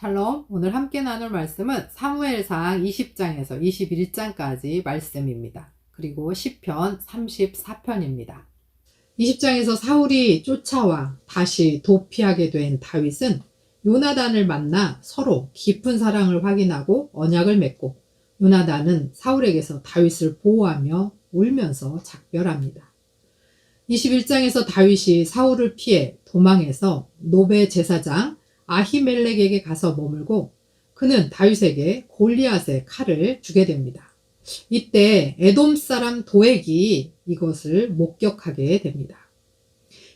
샬롬, 오늘 함께 나눌 말씀은 사무엘상 20장에서 21장까지 말씀입니다. 그리고 시편 34편입니다. 20장에서 사울이 쫓아와 다시 도피하게 된 다윗은 요나단을 만나 서로 깊은 사랑을 확인하고 언약을 맺고, 요나단은 사울에게서 다윗을 보호하며 울면서 작별합니다. 21장에서 다윗이 사울을 피해 도망해서 노베 제사장 아히멜렉에게 가서 머물고, 그는 다윗에게 골리앗의 칼을 주게 됩니다. 이때 에돔 사람 도액이 이것을 목격하게 됩니다.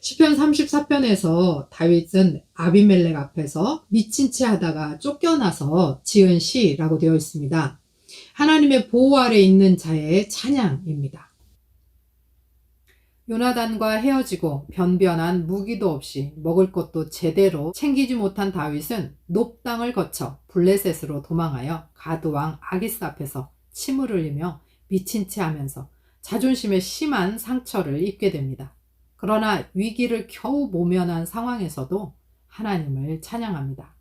시편 34편에서 다윗은 아비멜렉 앞에서 미친 채 하다가 쫓겨나서 지은 시라고 되어 있습니다. 하나님의 보호 아래 있는 자의 찬양입니다. 요나단과 헤어지고 변변한 무기도 없이 먹을 것도 제대로 챙기지 못한 다윗은 높 땅을 거쳐 블레셋으로 도망하여 가드왕 아기스 앞에서 침을 흘리며 미친 채 하면서 자존심에 심한 상처를 입게 됩니다. 그러나 위기를 겨우 모면한 상황에서도 하나님을 찬양합니다.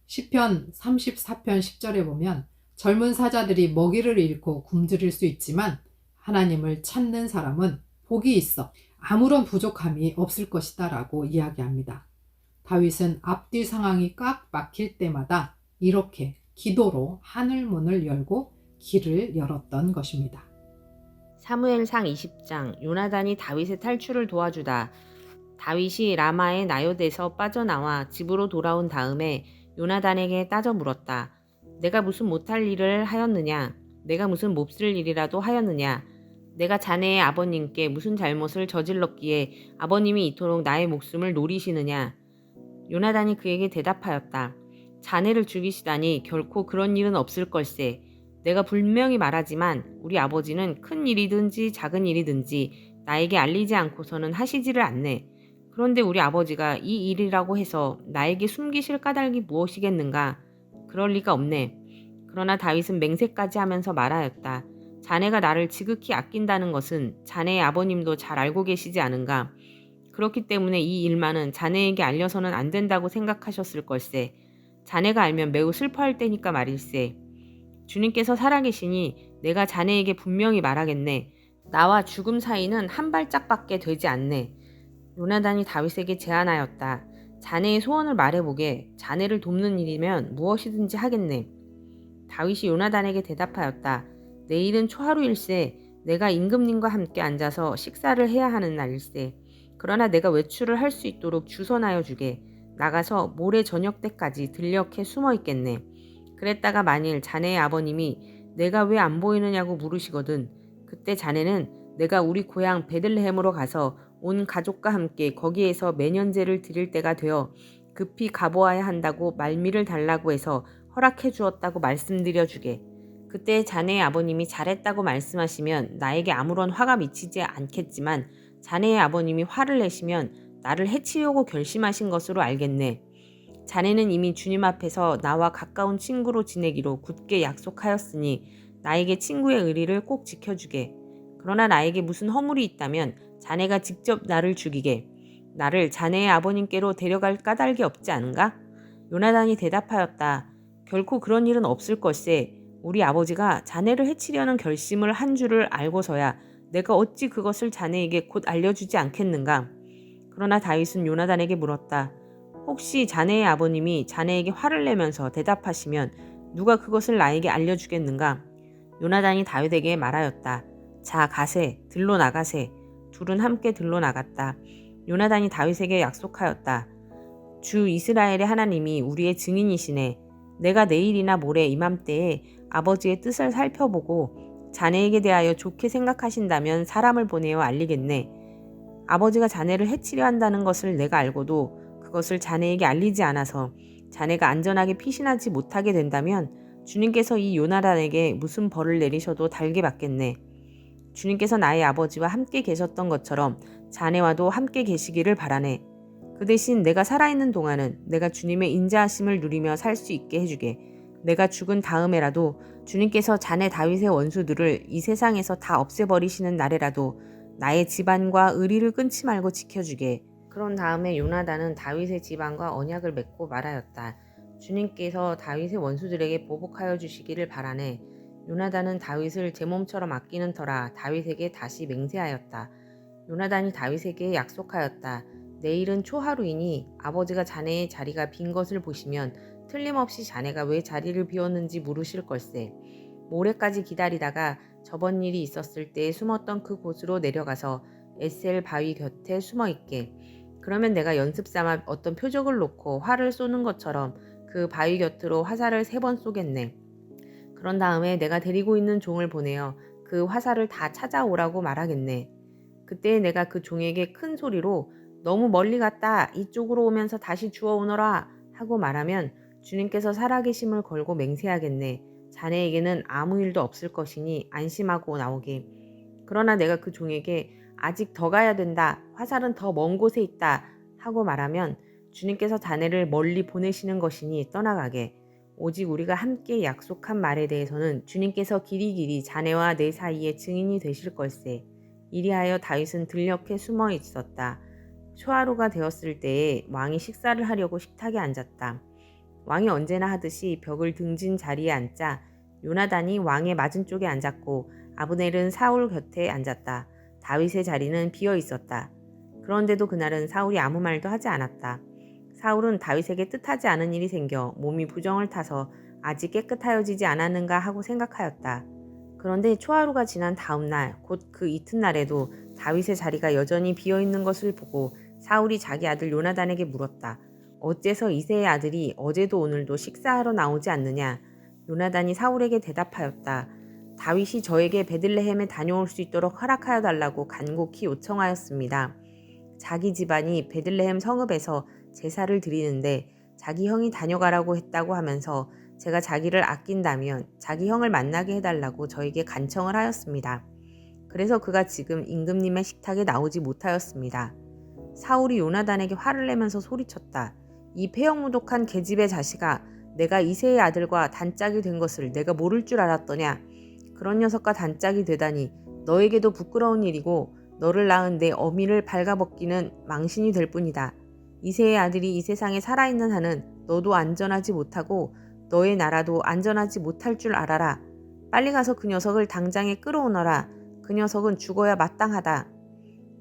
시편 34편 10절에 보면 젊은 사자들이 먹이를 잃고 굶주릴 수 있지만 하나님을 찾는 사람은 복이 있어 아무런 부족함이 없을 것이다 라고 이야기합니다. 다윗은 앞뒤 상황이 꽉 막힐 때마다 이렇게 기도로 하늘 문을 열고 길을 열었던 것입니다. 사무엘상 20장 요나단이 다윗의 탈출을 도와주다. 다윗이 라마의 나요대에서 빠져나와 집으로 돌아온 다음에 요나단에게 따져 물었다. 내가 무슨 못할 일을 하였느냐? 내가 무슨 몹쓸 일이라도 하였느냐? 내가 자네의 아버님께 무슨 잘못을 저질렀기에 아버님이 이토록 나의 목숨을 노리시느냐? 요나단이 그에게 대답하였다. 자네를 죽이시다니 결코 그런 일은 없을 걸세. 내가 분명히 말하지만 우리 아버지는 큰 일이든지 작은 일이든지 나에게 알리지 않고서는 하시지를 않네. 그런데 우리 아버지가 이 일이라고 해서 나에게 숨기실 까닭이 무엇이겠는가? 그럴 리가 없네. 그러나 다윗은 맹세까지 하면서 말하였다. 자네가 나를 지극히 아낀다는 것은 자네의 아버님도 잘 알고 계시지 않은가? 그렇기 때문에 이 일만은 자네에게 알려서는 안 된다고 생각하셨을 걸세. 자네가 알면 매우 슬퍼할 때니까 말일세. 주님께서 살아계시니 내가 자네에게 분명히 말하겠네. 나와 죽음 사이는 한 발짝밖에 되지 않네. 요나단이 다윗에게 제안하였다. 자네의 소원을 말해보게. 자네를 돕는 일이면 무엇이든지 하겠네. 다윗이 요나단에게 대답하였다. 내일은 초하루일세. 내가 임금님과 함께 앉아서 식사를 해야 하는 날일세. 그러나 내가 외출을 할 수 있도록 주선하여 주게. 나가서 모레 저녁 때까지 들녘에 숨어 있겠네. 그랬다가 만일 자네의 아버님이 내가 왜 안 보이느냐고 물으시거든. 그때 자네는 내가 우리 고향 베들레헴으로 가서 온 가족과 함께 거기에서 매년제를 드릴 때가 되어 급히 가보아야 한다고 말미를 달라고 해서 허락해 주었다고 말씀드려 주게. 그때 자네의 아버님이 잘했다고 말씀하시면 나에게 아무런 화가 미치지 않겠지만 자네의 아버님이 화를 내시면 나를 해치려고 결심하신 것으로 알겠네. 자네는 이미 주님 앞에서 나와 가까운 친구로 지내기로 굳게 약속하였으니 나에게 친구의 의리를 꼭 지켜주게. 그러나 나에게 무슨 허물이 있다면 자네가 직접 나를 죽이게. 나를 자네의 아버님께로 데려갈 까닭이 없지 않은가? 요나단이 대답하였다. 결코 그런 일은 없을 것세. 우리 아버지가 자네를 해치려는 결심을 한 줄을 알고서야 내가 어찌 그것을 자네에게 곧 알려주지 않겠는가? 그러나 다윗은 요나단에게 물었다. 혹시 자네의 아버님이 자네에게 화를 내면서 대답하시면 누가 그것을 나에게 알려주겠는가? 요나단이 다윗에게 말하였다. 자, 가세. 들로 나가세. 둘은 함께 들로 나갔다. 요나단이 다윗에게 약속하였다. 주 이스라엘의 하나님이 우리의 증인이시네. 내가 내일이나 모레 이맘때에 아버지의 뜻을 살펴보고 자네에게 대하여 좋게 생각하신다면 사람을 보내어 알리겠네. 아버지가 자네를 해치려 한다는 것을 내가 알고도 그것을 자네에게 알리지 않아서 자네가 안전하게 피신하지 못하게 된다면 주님께서 이 요나단에게 무슨 벌을 내리셔도 달게 받겠네. 주님께서 나의 아버지와 함께 계셨던 것처럼 자네와도 함께 계시기를 바라네. 그 대신 내가 살아있는 동안은 내가 주님의 인자하심을 누리며 살 수 있게 해주게. 내가 죽은 다음에라도 주님께서 자네 다윗의 원수들을 이 세상에서 다 없애버리시는 날에라도 나의 집안과 의리를 끊지 말고 지켜주게. 그런 다음에 요나단은 다윗의 집안과 언약을 맺고 말하였다. 주님께서 다윗의 원수들에게 보복하여 주시기를 바라네. 요나단은 다윗을 제 몸처럼 아끼는 터라 다윗에게 다시 맹세하였다. 요나단이 다윗에게 약속하였다. 내일은 초하루이니 아버지가 자네의 자리가 빈 것을 보시면 틀림없이 자네가 왜 자리를 비웠는지 물으실 걸세. 모레까지 기다리다가 저번 일이 있었을 때 숨었던 그 곳으로 내려가서 에셀 바위 곁에 숨어 있게. 그러면 내가 연습 삼아 어떤 표적을 놓고 활을 쏘는 것처럼 그 바위 곁으로 화살을 3번 쏘겠네. 그런 다음에 내가 데리고 있는 종을 보내어 그 화살을 다 찾아오라고 말하겠네. 그때 내가 그 종에게 큰 소리로 너무 멀리 갔다 이쪽으로 오면서 다시 주워오너라 하고 말하면 주님께서 살아계심을 걸고 맹세하겠네. 자네에게는 아무 일도 없을 것이니 안심하고 나오게. 그러나 내가 그 종에게 아직 더 가야 된다. 화살은 더 먼 곳에 있다. 하고 말하면 주님께서 자네를 멀리 보내시는 것이니 떠나가게. 오직 우리가 함께 약속한 말에 대해서는 주님께서 길이길이 자네와 내 사이에 증인이 되실 걸세. 이리하여 다윗은 들녘에 숨어 있었다. 초하루가 되었을 때에 왕이 식사를 하려고 식탁에 앉았다. 왕이 언제나 하듯이 벽을 등진 자리에 앉자 요나단이 왕의 맞은쪽에 앉았고 아브넬은 사울 곁에 앉았다. 다윗의 자리는 비어 있었다. 그런데도 그날은 사울이 아무 말도 하지 않았다. 사울은 다윗에게 뜻하지 않은 일이 생겨 몸이 부정을 타서 아직 깨끗하여지지 않았는가 하고 생각하였다. 그런데 초하루가 지난 다음 날, 곧 그 이튿날에도 다윗의 자리가 여전히 비어 있는 것을 보고 사울이 자기 아들 요나단에게 물었다. 어째서 이새의 아들이 어제도 오늘도 식사하러 나오지 않느냐? 요나단이 사울에게 대답하였다. 다윗이 저에게 베들레헴에 다녀올 수 있도록 허락하여 달라고 간곡히 요청하였습니다. 자기 집안이 베들레헴 성읍에서 제사를 드리는데 자기 형이 다녀가라고 했다고 하면서 제가 자기를 아낀다면 자기 형을 만나게 해달라고 저에게 간청을 하였습니다. 그래서 그가 지금 임금님의 식탁에 나오지 못하였습니다. 사울이 요나단에게 화를 내면서 소리쳤다. 이 폐역무독한 계집의 자식아, 내가 이새의 아들과 단짝이 된 것을 내가 모를 줄 알았더냐. 그런 녀석과 단짝이 되다니 너에게도 부끄러운 일이고 너를 낳은 내 어미를 발가벗기는 망신이 될 뿐이다. 이새의 아들이 이 세상에 살아있는 한은 너도 안전하지 못하고 너의 나라도 안전하지 못할 줄 알아라. 빨리 가서 그 녀석을 당장에 끌어오너라. 그 녀석은 죽어야 마땅하다.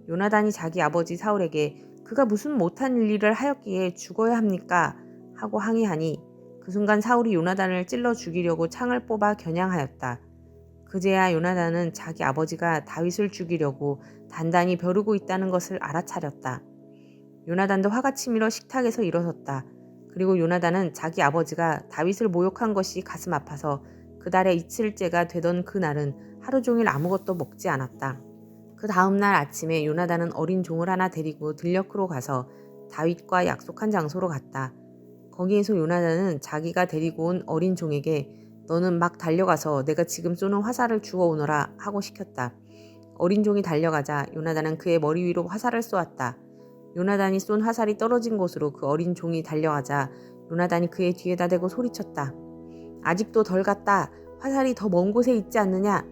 요나단이 자기 아버지 사울에게 그가 무슨 못한 일을 하였기에 죽어야 합니까? 하고 항의하니 그 순간 사울이 요나단을 찔러 죽이려고 창을 뽑아 겨냥하였다. 그제야 요나단은 자기 아버지가 다윗을 죽이려고 단단히 벼르고 있다는 것을 알아차렸다. 요나단도 화가 치밀어 식탁에서 일어섰다. 그리고 요나단은 자기 아버지가 다윗을 모욕한 것이 가슴 아파서 그달에 이틀째가 되던 그날은 하루 종일 아무것도 먹지 않았다. 그 다음날 아침에 요나단은 어린 종을 하나 데리고 들녘으로 가서 다윗과 약속한 장소로 갔다. 거기에서 요나단은 자기가 데리고 온 어린 종에게 너는 막 달려가서 내가 지금 쏘는 화살을 주워 오너라 하고 시켰다. 어린 종이 달려가자 요나단은 그의 머리 위로 화살을 쏘았다. 요나단이 쏜 화살이 떨어진 곳으로 그 어린 종이 달려가자 요나단이 그의 뒤에다 대고 소리쳤다. 아직도 덜 갔다. 화살이 더 먼 곳에 있지 않느냐.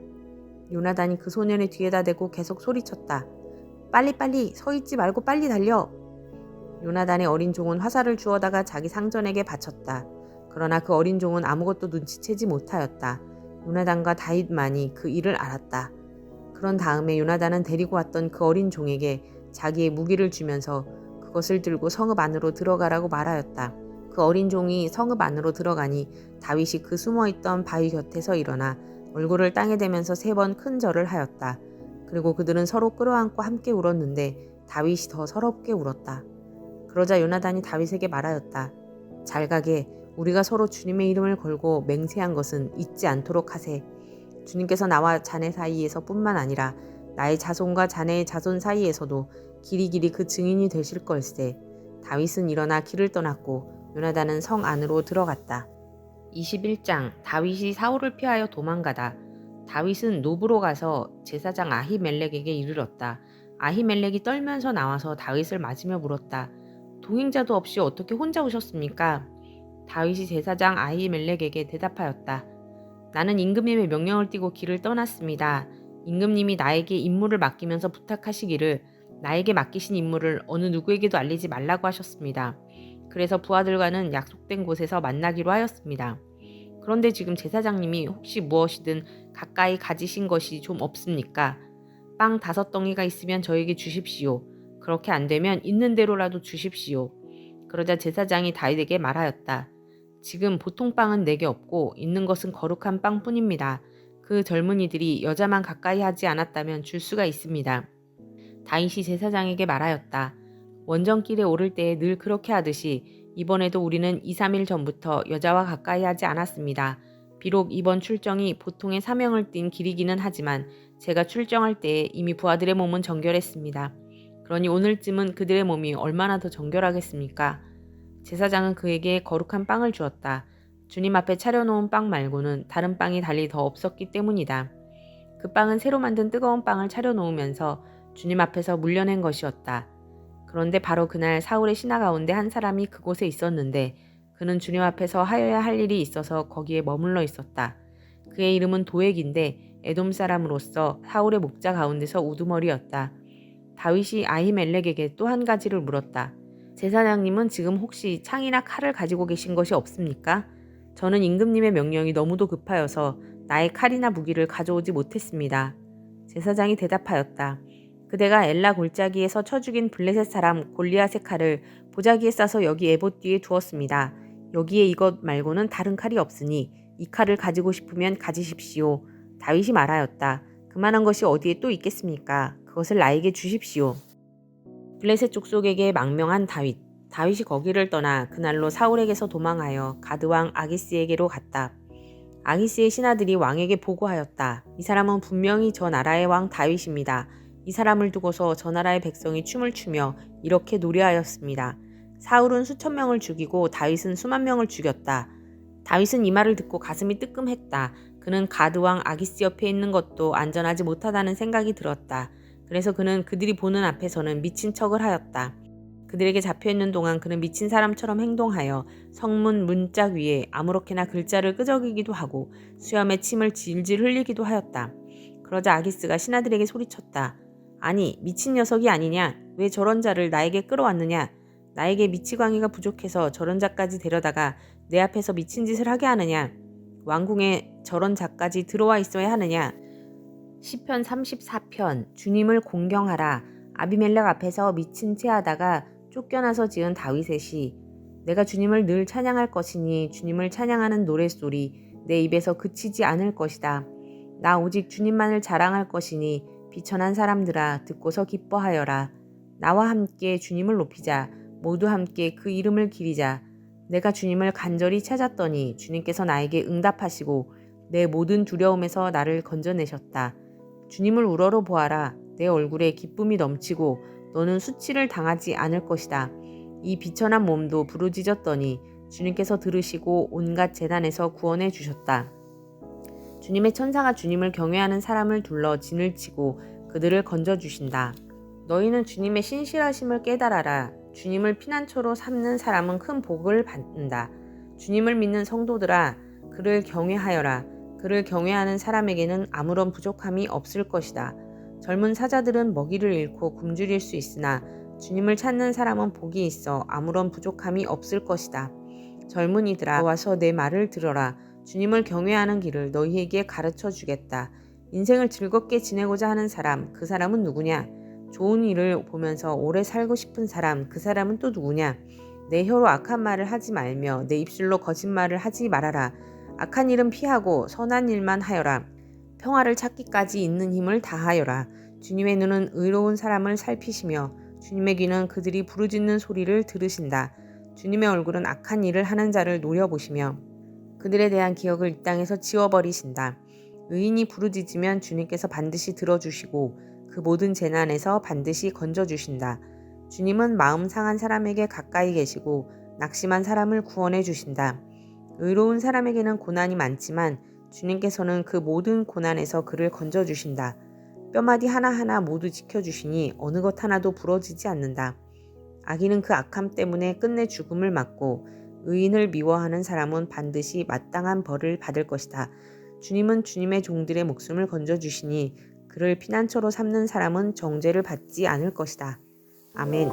요나단이 그 소년의 뒤에다 대고 계속 소리쳤다. 빨리빨리 서 있지 말고 빨리 달려. 요나단의 어린 종은 화살을 주워다가 자기 상전에게 바쳤다. 그러나 그 어린 종은 아무것도 눈치채지 못하였다. 요나단과 다윗만이 그 일을 알았다. 그런 다음에 요나단은 데리고 왔던 그 어린 종에게 자기의 무기를 주면서 그것을 들고 성읍 안으로 들어가라고 말하였다. 그 어린 종이 성읍 안으로 들어가니 다윗이 그 숨어있던 바위 곁에서 일어나 얼굴을 땅에 대면서 3번 큰 절을 하였다. 그리고 그들은 서로 끌어안고 함께 울었는데 다윗이 더 서럽게 울었다. 그러자 요나단이 다윗에게 말하였다. 잘 가게 우리가 서로 주님의 이름을 걸고 맹세한 것은 잊지 않도록 하세. 주님께서 나와 자네 사이에서 뿐만 아니라 나의 자손과 자네의 자손 사이에서도 길이길이 그 증인이 되실 걸세. 다윗은 일어나 길을 떠났고 요나단은 성 안으로 들어갔다. 21장 다윗이 사울을 피하여 도망가다. 다윗은 노브로 가서 제사장 아히멜렉에게 이르렀다. 아히멜렉이 떨면서 나와서 다윗을 맞으며 물었다. 동행자도 없이 어떻게 혼자 오셨습니까? 다윗이 제사장 아히멜렉에게 대답하였다. 나는 임금님의 명령을 띠고 길을 떠났습니다. 임금님이 나에게 임무를 맡기면서 부탁하시기를 나에게 맡기신 임무를 어느 누구에게도 알리지 말라고 하셨습니다. 그래서 부하들과는 약속된 곳에서 만나기로 하였습니다. 그런데 지금 제사장님이 혹시 무엇이든 가까이 가지신 것이 좀 없습니까? 빵 5덩이가 있으면 저에게 주십시오. 그렇게 안 되면 있는 대로라도 주십시오. 그러자 제사장이 다윗에게 말하였다. 지금 보통 빵은 내게 없고 있는 것은 거룩한 빵뿐입니다. 그 젊은이들이 여자만 가까이 하지 않았다면 줄 수가 있습니다. 다윗이 제사장에게 말하였다. 원정길에 오를 때에 늘 그렇게 하듯이 이번에도 우리는 2, 3일 전부터 여자와 가까이 하지 않았습니다. 비록 이번 출정이 보통의 사명을 띤 길이기는 하지만 제가 출정할 때에 이미 부하들의 몸은 정결했습니다. 그러니 오늘쯤은 그들의 몸이 얼마나 더 정결하겠습니까? 제사장은 그에게 거룩한 빵을 주었다. 주님 앞에 차려놓은 빵 말고는 다른 빵이 달리 더 없었기 때문이다. 그 빵은 새로 만든 뜨거운 빵을 차려놓으면서 주님 앞에서 물려낸 것이었다. 그런데 바로 그날 사울의 신하 가운데 한 사람이 그곳에 있었는데 그는 주님 앞에서 하여야 할 일이 있어서 거기에 머물러 있었다. 그의 이름은 도액인데 에돔 사람으로서 사울의 목자 가운데서 우두머리였다. 다윗이 아히멜렉에게 또 한 가지를 물었다. 제사장님은 지금 혹시 창이나 칼을 가지고 계신 것이 없습니까? 저는 임금님의 명령이 너무도 급하여서 나의 칼이나 무기를 가져오지 못했습니다. 제사장이 대답하였다. 그대가 엘라 골짜기에서 쳐 죽인 블레셋 사람 골리앗의 칼을 보자기에 싸서 여기 에봇 뒤에 두었습니다. 여기에 이것 말고는 다른 칼이 없으니 이 칼을 가지고 싶으면 가지십시오. 다윗이 말하였다. 그만한 것이 어디에 또 있겠습니까? 그것을 나에게 주십시오. 블레셋 족속에게 망명한 다윗. 다윗이 거기를 떠나 그날로 사울에게서 도망하여 가드왕 아기스에게로 갔다. 아기스의 신하들이 왕에게 보고하였다. 이 사람은 분명히 저 나라의 왕 다윗입니다. 이 사람을 두고서 저 나라의 백성이 춤을 추며 이렇게 노래하였습니다. 사울은 수천 명을 죽이고 다윗은 수만 명을 죽였다. 다윗은 이 말을 듣고 가슴이 뜨끔했다. 그는 가드왕 아기스 옆에 있는 것도 안전하지 못하다는 생각이 들었다. 그래서 그는 그들이 보는 앞에서는 미친 척을 하였다. 그들에게 잡혀있는 동안 그는 미친 사람처럼 행동하여 성문 문짝 위에 아무렇게나 글자를 끄적이기도 하고 수염에 침을 질질 흘리기도 하였다. 그러자 아기스가 신하들에게 소리쳤다. 아니 미친 녀석이 아니냐? 왜 저런 자를 나에게 끌어왔느냐? 나에게 미치광이가 부족해서 저런 자까지 데려다가 내 앞에서 미친 짓을 하게 하느냐? 왕궁에 저런 자까지 들어와 있어야 하느냐? 시편 34편 주님을 공경하라. 아비멜렉 앞에서 미친 채 하다가 쫓겨나서 지은 다윗의 시. 내가 주님을 늘 찬양할 것이니 주님을 찬양하는 노랫소리 내 입에서 그치지 않을 것이다. 나 오직 주님만을 자랑할 것이니 비천한 사람들아 듣고서 기뻐하여라. 나와 함께 주님을 높이자. 모두 함께 그 이름을 기리자. 내가 주님을 간절히 찾았더니 주님께서 나에게 응답하시고 내 모든 두려움에서 나를 건져내셨다. 주님을 우러러 보아라. 내 얼굴에 기쁨이 넘치고 너는 수치를 당하지 않을 것이다. 이 비천한 몸도 부르짖었더니 주님께서 들으시고 온갖 재난에서 구원해 주셨다. 주님의 천사가 주님을 경외하는 사람을 둘러 진을 치고 그들을 건져주신다. 너희는 주님의 신실하심을 깨달아라. 주님을 피난처로 삼는 사람은 큰 복을 받는다. 주님을 믿는 성도들아, 그를 경외하여라. 그를 경외하는 사람에게는 아무런 부족함이 없을 것이다. 젊은 사자들은 먹이를 잃고 굶주릴 수 있으나 주님을 찾는 사람은 복이 있어 아무런 부족함이 없을 것이다. 젊은이들아 와서 내 말을 들어라. 주님을 경외하는 길을 너희에게 가르쳐 주겠다. 인생을 즐겁게 지내고자 하는 사람, 그 사람은 누구냐? 좋은 일을 보면서 오래 살고 싶은 사람, 그 사람은 또 누구냐? 내 혀로 악한 말을 하지 말며 내 입술로 거짓말을 하지 말아라. 악한 일은 피하고 선한 일만 하여라. 평화를 찾기까지 있는 힘을 다하여라. 주님의 눈은 의로운 사람을 살피시며 주님의 귀는 그들이 부르짖는 소리를 들으신다. 주님의 얼굴은 악한 일을 하는 자를 노려보시며 그들에 대한 기억을 이 땅에서 지워버리신다. 의인이 부르짖으면 주님께서 반드시 들어주시고 그 모든 재난에서 반드시 건져주신다. 주님은 마음 상한 사람에게 가까이 계시고 낙심한 사람을 구원해 주신다. 의로운 사람에게는 고난이 많지만 주님께서는 그 모든 고난에서 그를 건져주신다. 뼈마디 하나하나 모두 지켜주시니 어느 것 하나도 부러지지 않는다. 악인은 그 악함 때문에 끝내 죽음을 맞고 의인을 미워하는 사람은 반드시 마땅한 벌을 받을 것이다. 주님은 주님의 종들의 목숨을 건져주시니 그를 피난처로 삼는 사람은 정죄를 받지 않을 것이다. 아멘.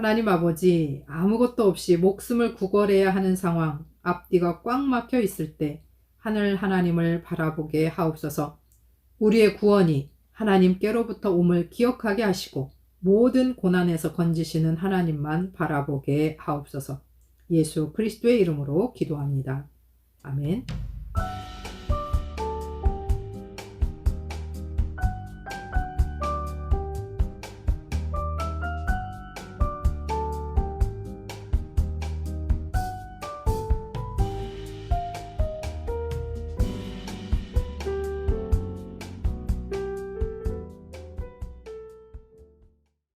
하나님 아버지, 아무것도 없이 목숨을 구걸해야 하는 상황, 앞뒤가 꽉 막혀 있을 때 하늘 하나님을 바라보게 하옵소서. 우리의 구원이 하나님께로부터 옴을 기억하게 하시고 모든 고난에서 건지시는 하나님만 바라보게 하옵소서. 예수 그리스도의 이름으로 기도합니다. 아멘.